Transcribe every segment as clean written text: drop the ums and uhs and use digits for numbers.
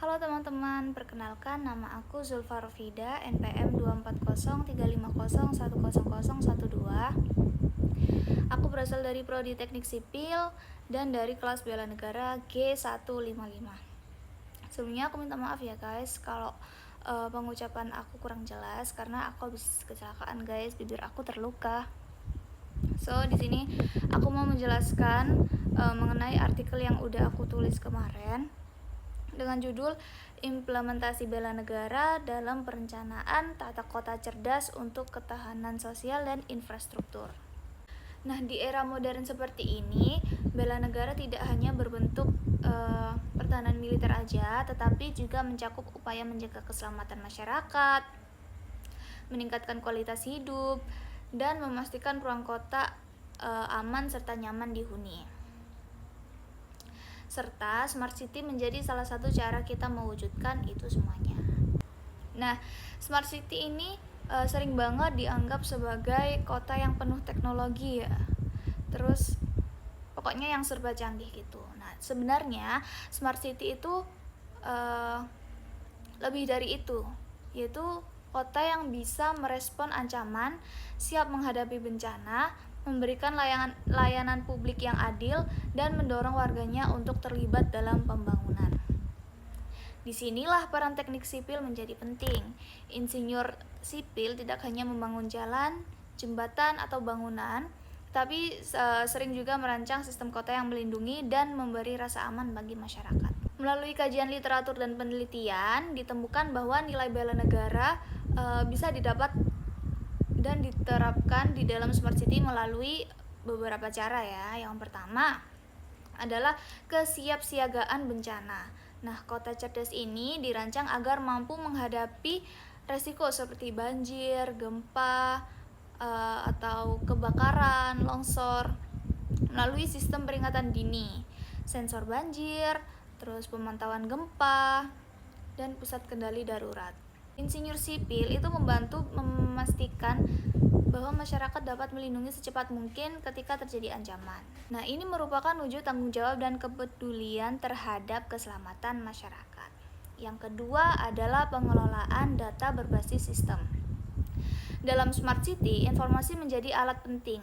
Halo teman-teman, perkenalkan nama aku Zulfa Rofida, NPM 24035010012. Aku berasal dari Prodi Teknik Sipil dan dari kelas Bela Negara G155. Sebelumnya aku minta maaf ya guys kalau pengucapan aku kurang jelas karena aku habis kecelakaan guys, bibir aku terluka. So di sini aku mau menjelaskan mengenai artikel yang udah aku tulis kemarin dengan judul Implementasi Bela Negara dalam Perencanaan Tata Kota Cerdas untuk Ketahanan Sosial dan Infrastruktur. Nah, di era modern seperti ini, bela negara tidak hanya berbentuk pertahanan militer aja, tetapi juga mencakup upaya menjaga keselamatan masyarakat, meningkatkan kualitas hidup, dan memastikan ruang kota aman serta nyaman dihuni. Serta Smart City menjadi salah satu cara kita mewujudkan itu semuanya. Nah, Smart City ini sering banget dianggap sebagai kota yang penuh teknologi ya. Terus pokoknya yang serba canggih gitu. Nah, sebenarnya Smart City itu lebih dari itu, yaitu kota yang bisa merespon ancaman, siap menghadapi bencana, memberikan layanan publik yang adil, dan mendorong warganya untuk terlibat dalam pembangunan. Disinilah peran teknik sipil menjadi penting. Insinyur sipil tidak hanya membangun jalan, jembatan, atau bangunan, tapi sering juga merancang sistem kota yang melindungi dan memberi rasa aman bagi masyarakat. Melalui kajian literatur dan penelitian, ditemukan bahwa nilai bela negara bisa didapat dan diterapkan di dalam Smart City melalui beberapa cara ya. Yang pertama adalah kesiapsiagaan bencana. Nah, kota cerdas ini dirancang agar mampu menghadapi resiko seperti banjir, gempa, atau kebakaran, longsor melalui sistem peringatan dini, sensor banjir, terus pemantauan gempa, dan pusat kendali darurat. Insinyur sipil itu membantu memastikan bahwa masyarakat dapat melindungi secepat mungkin ketika terjadi ancaman. Nah, ini merupakan wujud tanggung jawab dan kepedulian terhadap keselamatan masyarakat. Yang kedua adalah pengelolaan data berbasis sistem. Dalam Smart City, informasi menjadi alat penting.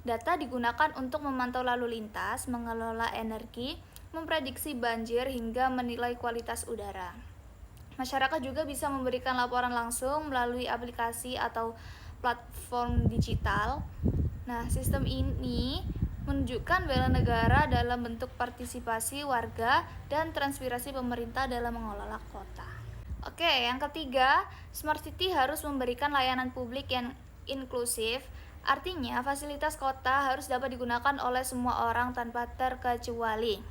Data digunakan untuk memantau lalu lintas, mengelola energi, memprediksi banjir, hingga menilai kualitas udara. Masyarakat juga bisa memberikan laporan langsung melalui aplikasi atau platform digital. Nah, sistem ini menunjukkan bela negara dalam bentuk partisipasi warga dan transpirasi pemerintah dalam mengelola kota. Oke, yang ketiga, Smart City harus memberikan layanan publik yang inklusif. Artinya, fasilitas kota harus dapat digunakan oleh semua orang tanpa terkecuali,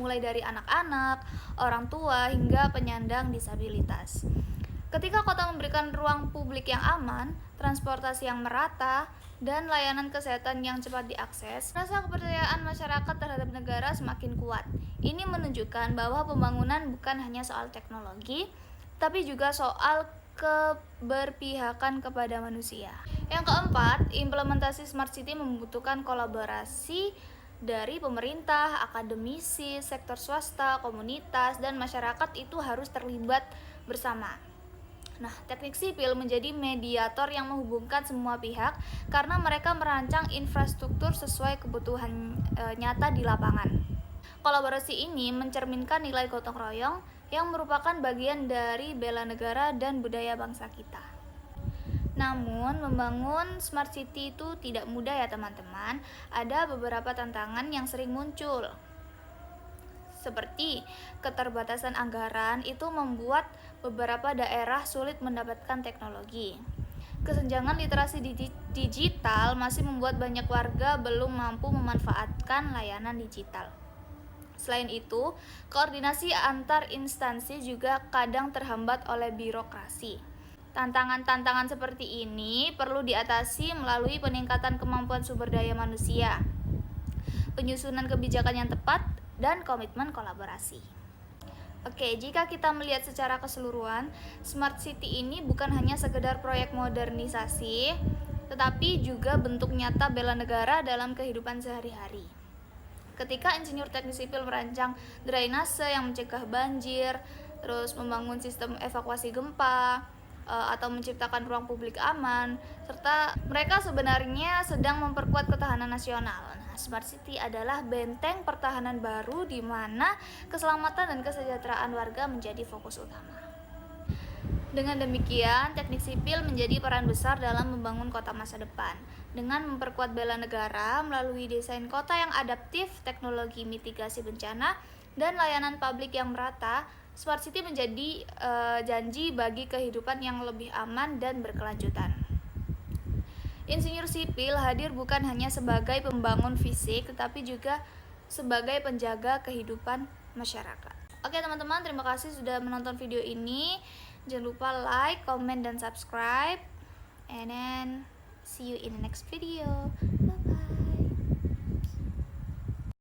mulai dari anak-anak, orang tua, hingga penyandang disabilitas. Ketika kota memberikan ruang publik yang aman, transportasi yang merata, dan layanan kesehatan yang cepat diakses, rasa kepercayaan masyarakat terhadap negara semakin kuat. Ini menunjukkan bahwa pembangunan bukan hanya soal teknologi, tapi juga soal keberpihakan kepada manusia. Yang keempat, implementasi Smart City membutuhkan kolaborasi dari pemerintah, akademisi, sektor swasta, komunitas, dan masyarakat itu harus terlibat bersama. Nah, teknik sipil menjadi mediator yang menghubungkan semua pihak karena mereka merancang infrastruktur sesuai kebutuhan nyata di lapangan. Kolaborasi ini mencerminkan nilai gotong royong yang merupakan bagian dari bela negara dan budaya bangsa kita. Namun, membangun Smart City itu tidak mudah ya teman-teman. Ada beberapa tantangan yang sering muncul. Seperti keterbatasan anggaran itu membuat beberapa daerah sulit mendapatkan teknologi. Kesenjangan literasi digital masih membuat banyak warga belum mampu memanfaatkan layanan digital. Selain itu, koordinasi antar instansi juga kadang terhambat oleh birokrasi. Tantangan-tantangan seperti ini perlu diatasi melalui peningkatan kemampuan sumber daya manusia, penyusunan kebijakan yang tepat, dan komitmen kolaborasi. Oke, jika kita melihat secara keseluruhan, Smart City ini bukan hanya sekedar proyek modernisasi, tetapi juga bentuk nyata bela negara dalam kehidupan sehari-hari. Ketika insinyur teknik sipil merancang drainase yang mencegah banjir, terus membangun sistem evakuasi gempa, atau menciptakan ruang publik aman, serta mereka sebenarnya sedang memperkuat ketahanan nasional. Nah, Smart City adalah benteng pertahanan baru di mana keselamatan dan kesejahteraan warga menjadi fokus utama. Dengan demikian, teknik sipil menjadi peran besar dalam membangun kota masa depan. Dengan memperkuat bela negara melalui desain kota yang adaptif, teknologi mitigasi bencana, dan layanan publik yang merata, Smart City menjadi janji bagi kehidupan yang lebih aman dan berkelanjutan. Insinyur sipil hadir bukan hanya sebagai pembangun fisik, tetapi juga sebagai penjaga kehidupan masyarakat. Oke teman-teman, terima kasih sudah menonton video ini. Jangan lupa like, comment, dan subscribe. And then see you in the next video.